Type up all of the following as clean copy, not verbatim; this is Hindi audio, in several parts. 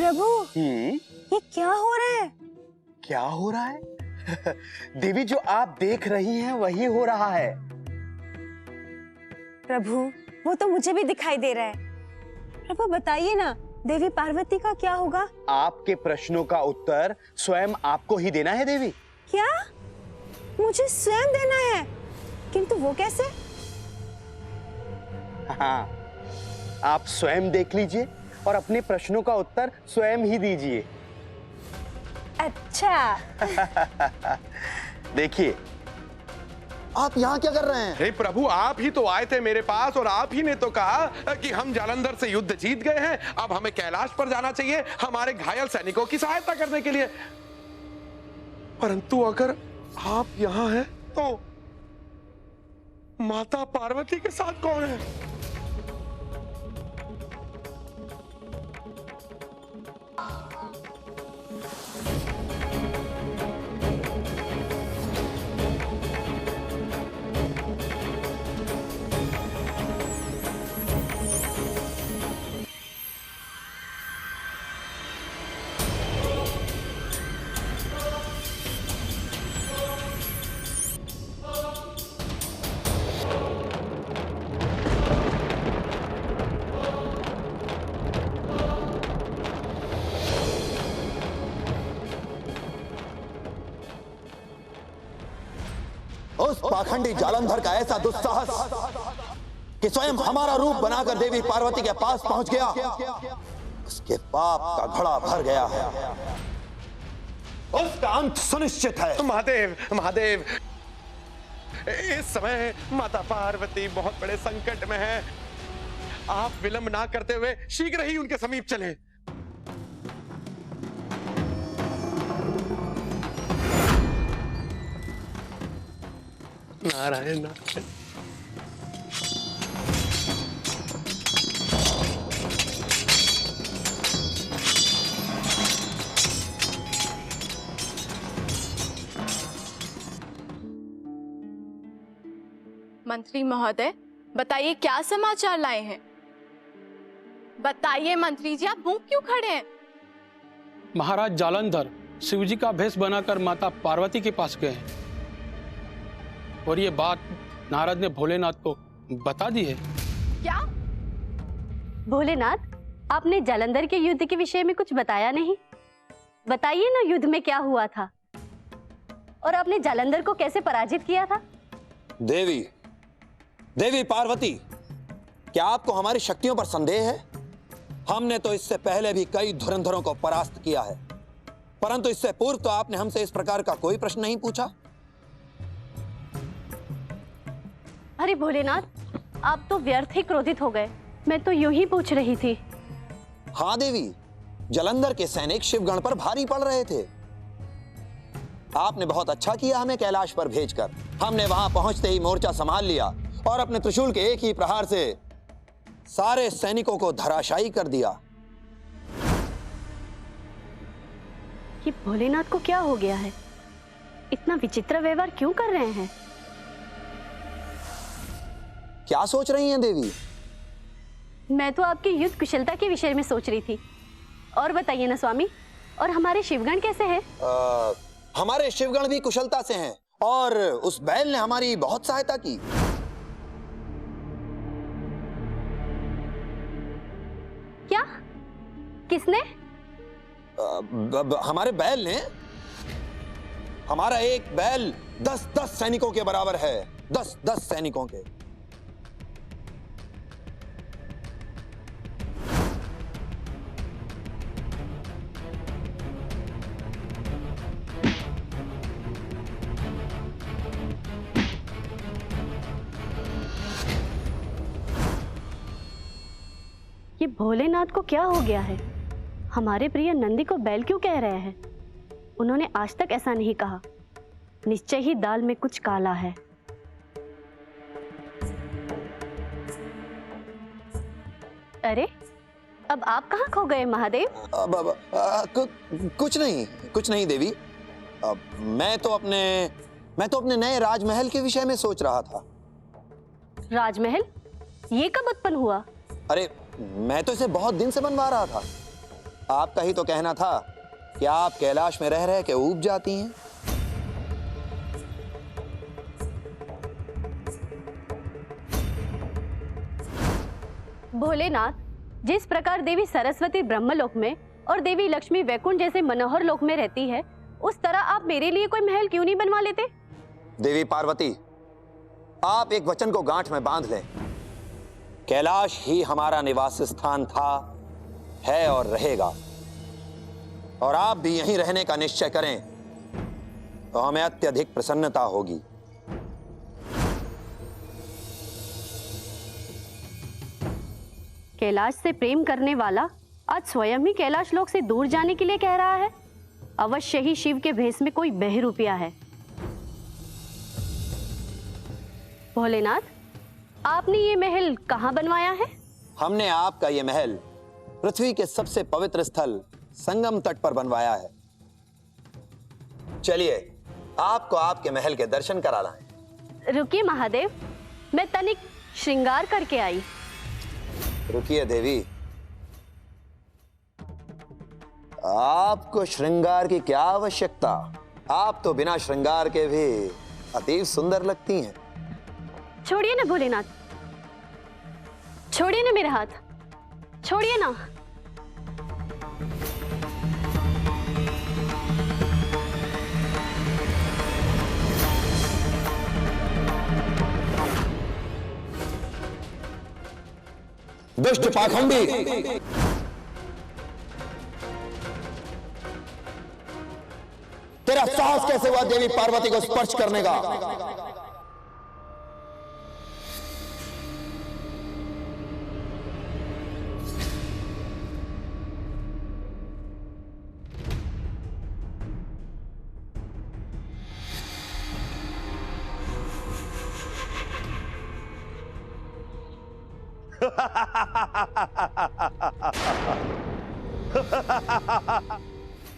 प्रभु, ये क्या हो रहा है? क्या हो रहा है? देवी, जो आप देख रही हैं वही हो रहा है। प्रभु, वो तो मुझे भी दिखाई दे रहा है। प्रभु बताइए ना, देवी पार्वती का क्या होगा? आपके प्रश्नों का उत्तर स्वयं आपको ही देना है देवी। क्या? मुझे स्वयं देना है? किंतु वो कैसे? हाँ, आप स्वयं देख लीजिए और अपने प्रश्नों का उत्तर स्वयं ही दीजिए। अच्छा। देखिए, आप यहाँ क्या कर रहे हैं? हे प्रभु, आप ही तो आए थे मेरे पास और आप ही ने तो कहा कि हम जालंधर से युद्ध जीत गए हैं, अब हमें कैलाश पर जाना चाहिए हमारे घायल सैनिकों की सहायता करने के लिए। परंतु अगर आप यहाँ हैं तो माता पार्वती के साथ कौन है? उस पाखंडी जालंधर का ऐसा दुस्साहस कि स्वयं हमारा रूप बनाकर देवी पार्वती के पास पहुंच गया, उसके पाप का घड़ा भर गया है, उसका अंत सुनिश्चित है। महादेव, महादेव, इस समय माता पार्वती बहुत बड़े संकट में है। आप विलंब ना करते हुए शीघ्र ही उनके समीप चलें। नारायण नारायण। मंत्री महोदय, बताइए क्या समाचार लाए हैं? बताइए मंत्री जी, आप मुंह क्यों खड़े हैं? महाराज जालंधर शिवजी का भेष बनाकर माता पार्वती के पास गए हैं और ये बात नारद ने भोलेनाथ को बता दी है। क्या? भोलेनाथ, आपने जालंधर के युद्ध के विषय में कुछ बताया नहीं। बताइए ना, युद्ध में क्या हुआ था और आपने जालंधर को कैसे पराजित किया था? देवी पार्वती, क्या आपको हमारी शक्तियों पर संदेह है? हमने तो इससे पहले भी कई धुरंधरों को परास्त किया है, परंतु इससे पूर्व तो आपने हमसे इस प्रकार का कोई प्रश्न नहीं पूछा। अरे भोलेनाथ, आप तो व्यर्थ ही क्रोधित हो गए। मैं तो यूं ही पूछ रही थी। हाँ देवी, जालंधर के सैनिक शिवगण पर भारी पड़ रहे थे। आपने बहुत अच्छा किया हमें कैलाश पर भेजकर। हमने वहां पहुंचते ही मोर्चा संभाल लिया और अपने त्रिशूल के एक ही प्रहार से सारे सैनिकों को धराशायी कर दिया। ये भोलेनाथ को क्या हो गया है? इतना विचित्र व्यवहार क्यों कर रहे हैं? क्या सोच रही हैं देवी? मैं तो आपकी युद्ध कुशलता के विषय में सोच रही थी। और बताइए ना स्वामी, और हमारे शिवगण कैसे हैं? हमारे शिवगण भी कुशलता से हैं और उस बैल ने हमारी बहुत सहायता की। क्या? किसने? हमारे बैल ने। हमारा एक बैल 10-10 सैनिकों के बराबर है। 10-10 सैनिकों के। ये भोलेनाथ को क्या हो गया है? हमारे प्रिय नंदी को बैल क्यों कह रहे हैं? उन्होंने आज तक ऐसा नहीं कहा। निश्चय ही दाल में कुछ काला है। अरे, अब आप कहाँ खो गए महादेव? कुछ नहीं देवी। मैं तो अपने नए राजमहल के विषय में सोच रहा था। राजमहल? ये कब उत्पन्न हुआ? अरे, मैं तो इसे बहुत दिन से बनवा रहा था। आपका ही तो कहना था कि आप कैलाश में रह रह के ऊब जाती हैं। भोलेनाथ, जिस प्रकार देवी सरस्वती ब्रह्मलोक में और देवी लक्ष्मी वैकुंठ जैसे मनोहर लोक में रहती है, उस तरह आप मेरे लिए कोई महल क्यों नहीं बनवा लेते? देवी पार्वती, आप एक वचन को गांठ में बांध लें। कैलाश ही हमारा निवास स्थान था, है और रहेगा। और आप भी यहीं रहने का निश्चय करें तो हमें अत्यधिक प्रसन्नता होगी। कैलाश से प्रेम करने वाला आज स्वयं ही कैलाश लोक से दूर जाने के लिए कह रहा है। अवश्य ही शिव के भेष में कोई बहरूपिया है। भोलेनाथ, आपने ये महल कहाँ बनवाया है? हमने आपका ये महल पृथ्वी के सबसे पवित्र स्थल संगम तट पर बनवाया है। चलिए आपको आपके महल के दर्शन करा लाएं। रुकिए महादेव, मैं तनिक श्रृंगार करके आई। रुकिए देवी, आपको श्रृंगार की क्या आवश्यकता? आप तो बिना श्रृंगार के भी अतीव सुंदर लगती हैं। छोड़िए ना भोलेनाथ, छोड़िए ना मेरे हाथ, छोड़िए ना। दुष्ट पाखंडी, तेरा साहस कैसे हुआ देवी पार्वती को स्पर्श करने का?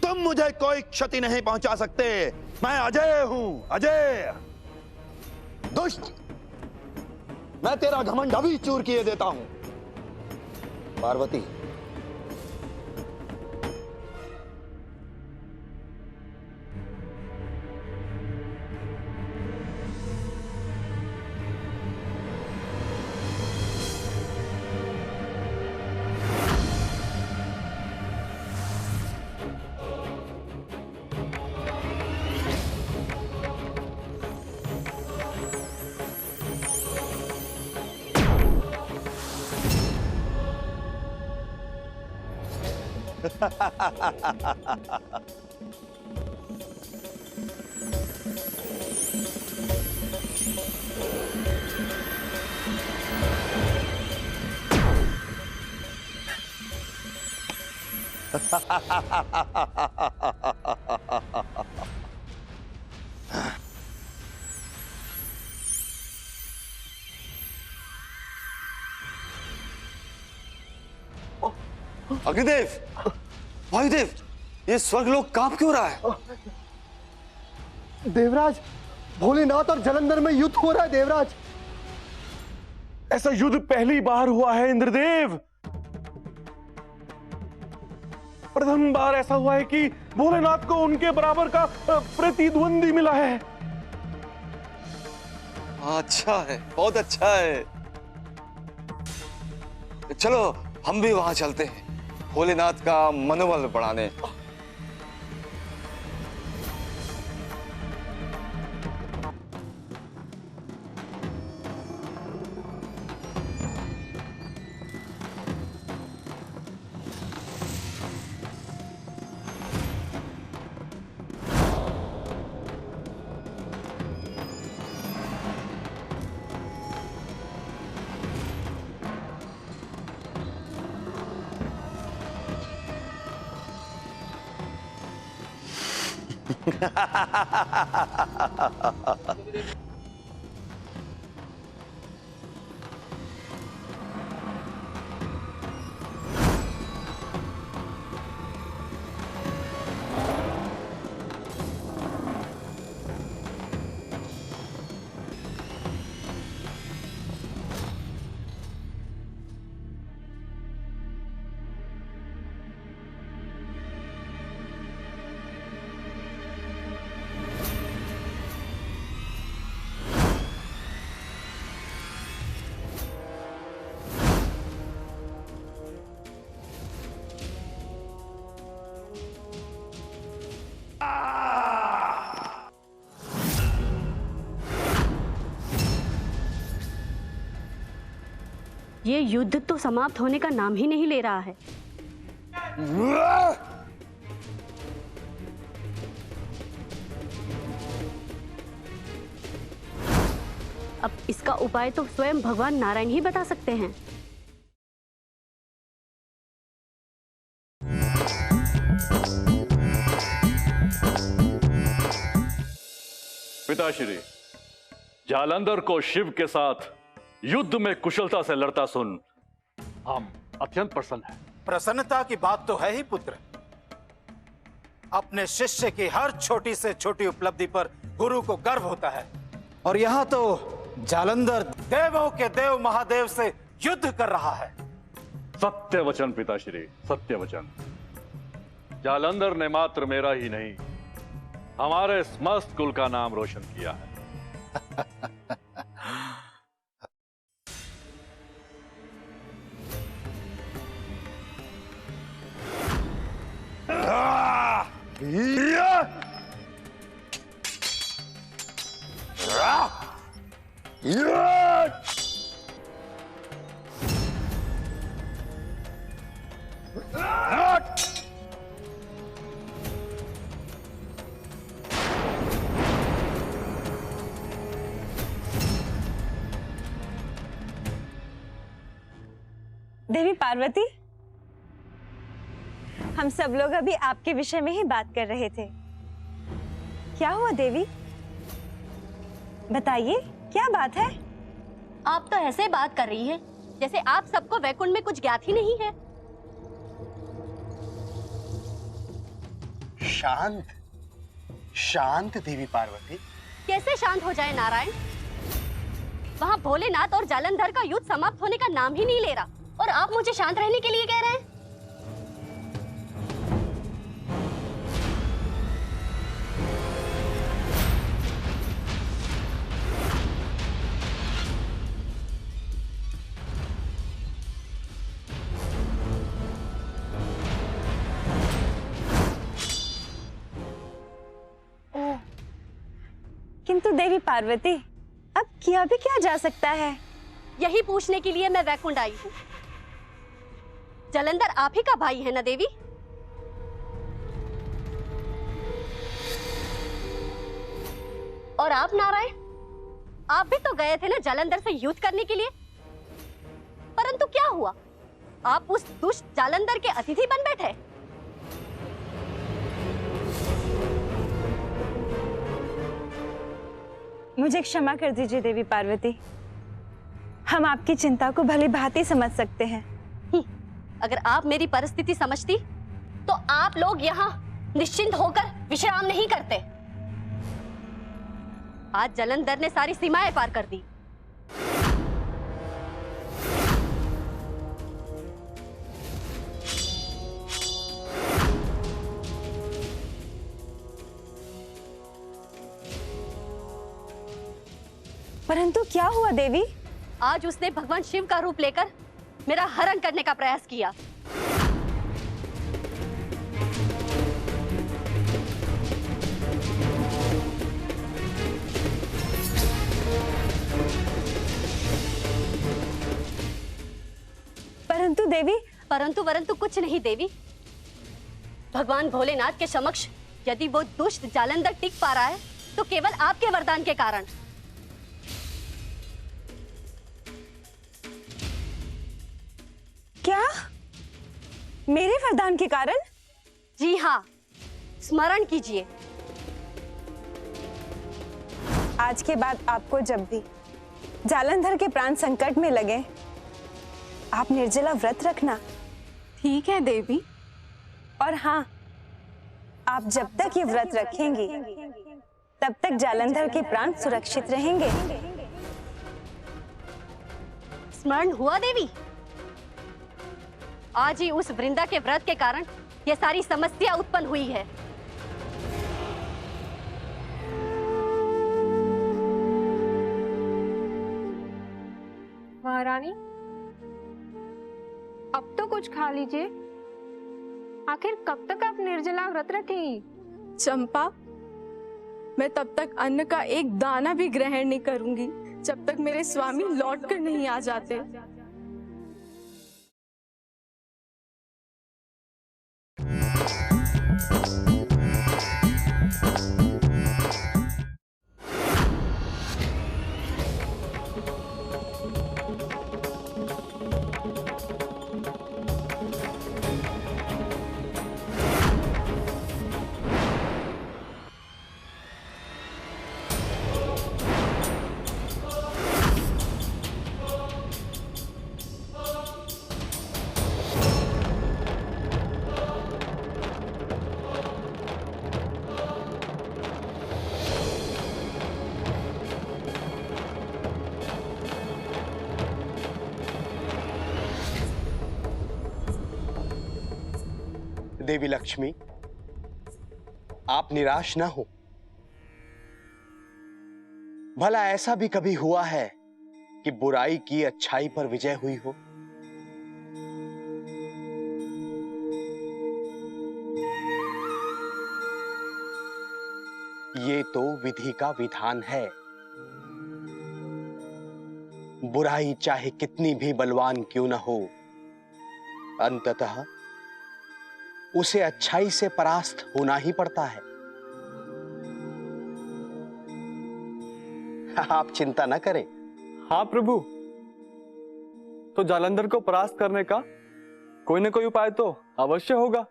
तुम मुझे कोई क्षति नहीं पहुंचा सकते। मैं अजय हूं, अजय। दुष्ट, मैं तेरा घमंड अभी चूर किए देता हूं। पार्वती, अग्निदेव, वायुदेव, ये स्वर्गलोक कांप क्यों रहा है? देवराज, भोलेनाथ और जलंधर में युद्ध हो रहा है देवराज। ऐसा युद्ध पहली बार हुआ है इंद्रदेव। प्रथम बार ऐसा हुआ है कि भोलेनाथ को उनके बराबर का प्रतिद्वंदी मिला है। अच्छा है, बहुत अच्छा है। चलो हम भी वहां चलते हैं, भोलेनाथ का मनोबल बढ़ाने। ये युद्ध तो समाप्त होने का नाम ही नहीं ले रहा है। अब इसका उपाय तो स्वयं भगवान नारायण ही बता सकते हैं। पिताश्री, जालंधर को शिव के साथ युद्ध में कुशलता से लड़ता सुन हम अत्यंत प्रसन्न हैं। प्रसन्नता की बात तो है ही पुत्र। अपने शिष्य की हर छोटी से छोटी उपलब्धि पर गुरु को गर्व होता है, और यहाँ तो जालंधर देवों के देव महादेव से युद्ध कर रहा है। सत्य वचन पिताश्री, सत्य वचन। जालंधर ने मात्र मेरा ही नहीं, हमारे समस्त कुल का नाम रोशन किया है। देवी पार्वती, हम सब लोग अभी आपके विषय में ही बात कर रहे थे। क्या हुआ देवी? बताइए, क्या बात है? आप तो ऐसे बात कर रही हैं जैसे आप सबको वैकुंठ में कुछ ज्ञात ही नहीं है। शांत शांत देवी पार्वती। कैसे शांत हो जाए नारायण? वहाँ भोलेनाथ और जालंधर का युद्ध समाप्त होने का नाम ही नहीं ले रहा, और आप मुझे शांत रहने के लिए कह रहे हैं। किंतु देवी पार्वती, अब किया भी क्या जा सकता है? यही पूछने के लिए मैं वैकुंठ आई हूँ। जालंधर आप ही का भाई है ना देवी? और आप नारायण, आप भी तो गए थे ना जालंधर से युद्ध करने के लिए, परंतु क्या हुआ? आप उस दुष्ट जालंधर के अतिथि बन बैठे। मुझे क्षमा कर दीजिए देवी पार्वती, हम आपकी चिंता को भली भांति समझ सकते हैं। अगर आप मेरी परिस्थिति समझती तो आप लोग यहाँ निश्चिंत होकर विश्राम नहीं करते। आज जालंधर ने सारी सीमाएं पार कर दी। परंतु क्या हुआ देवी? आज उसने भगवान शिव का रूप लेकर मेरा हरण करने का प्रयास किया। परंतु देवी। परंतु कुछ नहीं देवी। भगवान भोलेनाथ के समक्ष यदि वो दुष्ट जालंधर टिक पा रहा है तो केवल आपके वरदान के कारण। क्या? मेरे वरदान के कारण? जी हाँ, स्मरण कीजिए। आज के बाद आपको जब भी जालंधर के प्राण संकट में लगे, आप निर्जला व्रत रखना। ठीक है देवी। और हाँ, आप जब तक ये व्रत रखेंगी तब तक जालंधर के प्राण सुरक्षित रहेंगे। स्मरण हुआ देवी? आज ही उस वृंदा के व्रत के कारण ये सारी समस्या उत्पन्न हुई है। महारानी, अब तो कुछ खा लीजिए। आखिर कब तक आप निर्जला व्रत रखेंगी? चंपा, मैं तब तक अन्न का एक दाना भी ग्रहण नहीं करूंगी जब तक मेरे स्वामी लौट कर नहीं आ जाते। देवी लक्ष्मी, आप निराश ना हो। भला ऐसा भी कभी हुआ है कि बुराई की अच्छाई पर विजय हुई हो? ये तो विधि का विधान है। बुराई चाहे कितनी भी बलवान क्यों न हो, अंततः उसे अच्छाई से परास्त होना ही पड़ता है। आप चिंता न करें। हाँ प्रभु, तो जालंधर को परास्त करने का कोई न कोई उपाय तो अवश्य होगा।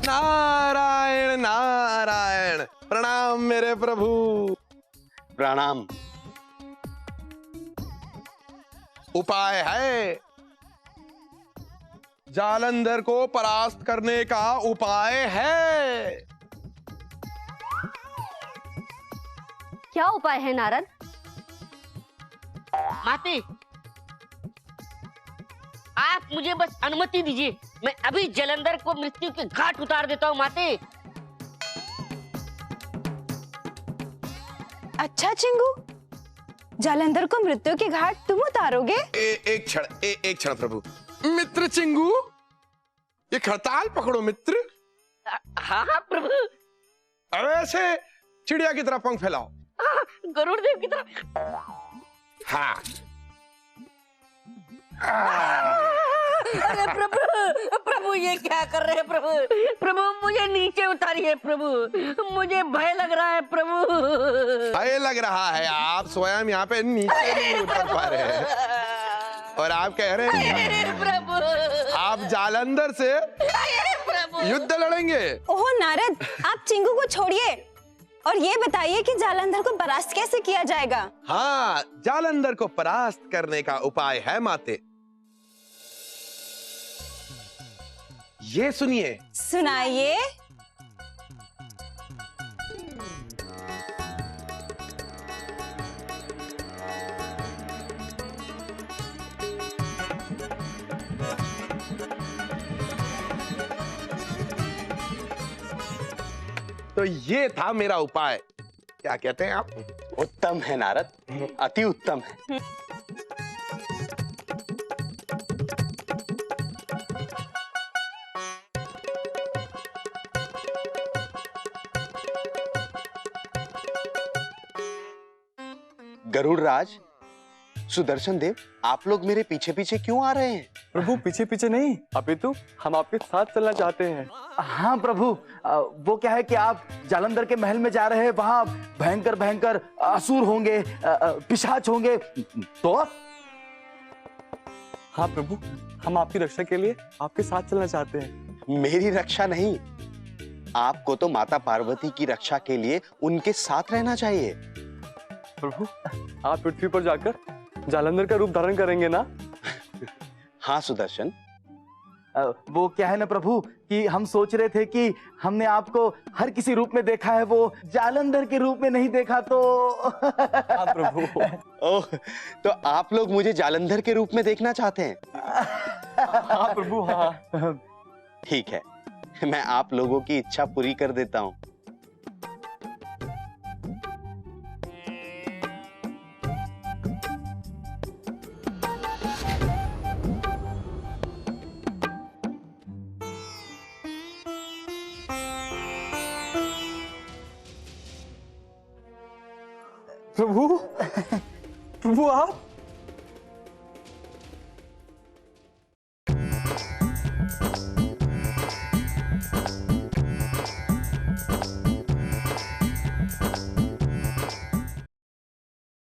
नारायण नारायण, प्रणाम मेरे प्रभु। प्रणाम। उपाय है, जालंधर को परास्त करने का उपाय है। क्या उपाय है नारद? माते, आप मुझे बस अनुमति दीजिए, मैं अभी जालंधर को मृत्यु के घाट उतार देता हूँ माते। अच्छा चिंगू, जालंधर को मृत्यु के घाट तुम उतारोगे? एक क्षण प्रभु। मित्र चिंगू, ये खड़ताल पकड़ो मित्र। हाँ हाँ प्रभु। अब ऐसे चिड़िया की तरह पंख फैलाओ। गरुड़ देव की तरह। हाँ। अरे प्रभु, प्रभु ये क्या कर रहे हैं प्रभु? प्रभु मुझे नीचे उतारिए प्रभु, मुझे भय लग रहा है प्रभु। भय लग रहा है? आप स्वयं यहाँ पे नीचे नहीं उतर पा रहे हैं और आप कह रहे हैं प्रभु आप जालंधर से युद्ध लड़ेंगे? ओह नारद, आप चिंगू को छोड़िए और ये बताइए कि जालंधर को परास्त कैसे किया जाएगा? हाँ, जालंधर को परास्त करने का उपाय है माते। ये सुनिए। सुनाइए। तो ये था मेरा उपाय। क्या कहते हैं आप? उत्तम है नारद, अति उत्तम है। गरुड़ राज, सुदर्शन देव, आप लोग मेरे पीछे पीछे क्यों आ रहे हैं? प्रभु पीछे पीछे नहीं, अपितु हम आपके साथ चलना चाहते हैं। हाँ प्रभु, वो क्या है कि आप जालंधर के महल में जा रहे हैं, वहां भयंकर भयंकर असुर होंगे, पिशाच होंगे, तो हाँ प्रभु, हम आपकी रक्षा के लिए आपके साथ चलना चाहते हैं। मेरी रक्षा नहीं, आपको तो माता पार्वती की रक्षा के लिए उनके साथ रहना चाहिए। प्रभु, आप पृथ्वी पर जाकर जालंधर का रूप धारण करेंगे ना? हाँ सुदर्शन। वो क्या है ना प्रभु कि हम सोच रहे थे कि हमने आपको हर किसी रूप में देखा है, वो जालंधर के रूप में नहीं देखा तो हाँ प्रभु। ओह, तो आप लोग मुझे जालंधर के रूप में देखना चाहते हैं? हाँ प्रभु, हाँ। ठीक है, मैं आप लोगों की इच्छा पूरी कर देता हूँ। प्रभु, प्रभु आप